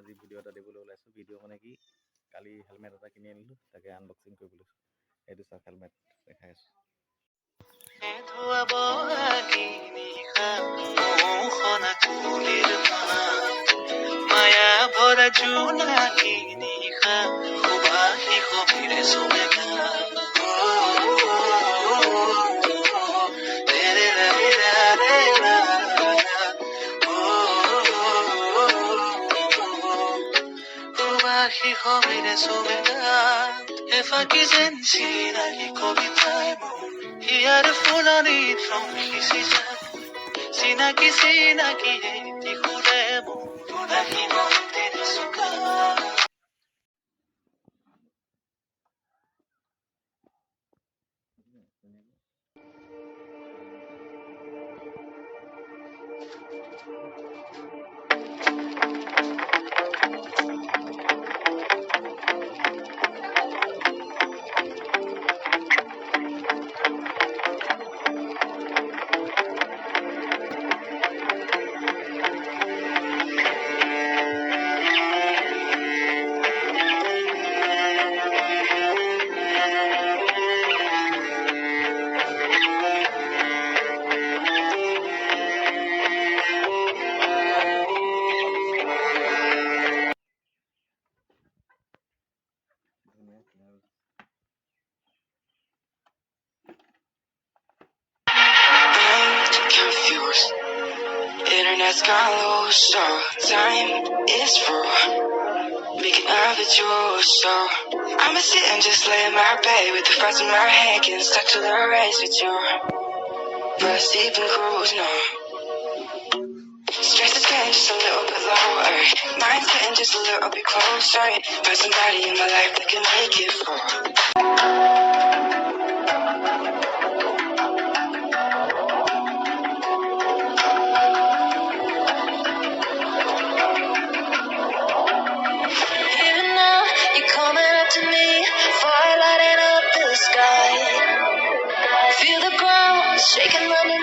আজি ভিডিঅ' এটা দিবলৈ ওলাইছোঁ। ভিডিঅ' মানে কি, কালি হেলমেট এটা কিনি আনিলোঁ, তাকে আনবক্সিং কৰিব লৈছোঁ। এইটো চাওক, হেলমেট দেখাই আছোঁ। মায়া ভরা জোনাকি নিশা সুবাসী সমিৰে চুমেকা সুবাসী সমিৰে চুমেকা এফাকি যেন চিনাকি কবিতাই মোৰ হিয়াৰ ফুলনিত ৰং সিঁচি যায় চিনাকি চিনাকি এটি সুৰে মোৰ উদাসী মন্দিৰ চুকা Confused, internet's gone low, so time is through. Making up at you, so I'ma sit and just lay in my bed with the frost in my head, getting stuck to the race with you. But sleep and cruise, no. Stress is getting just a little bit lower. Mind's getting just a little bit closer. Find somebody in my life that can make it for. Even now, you're coming up to me, fire lighting up the sky. Feel the ground shaking under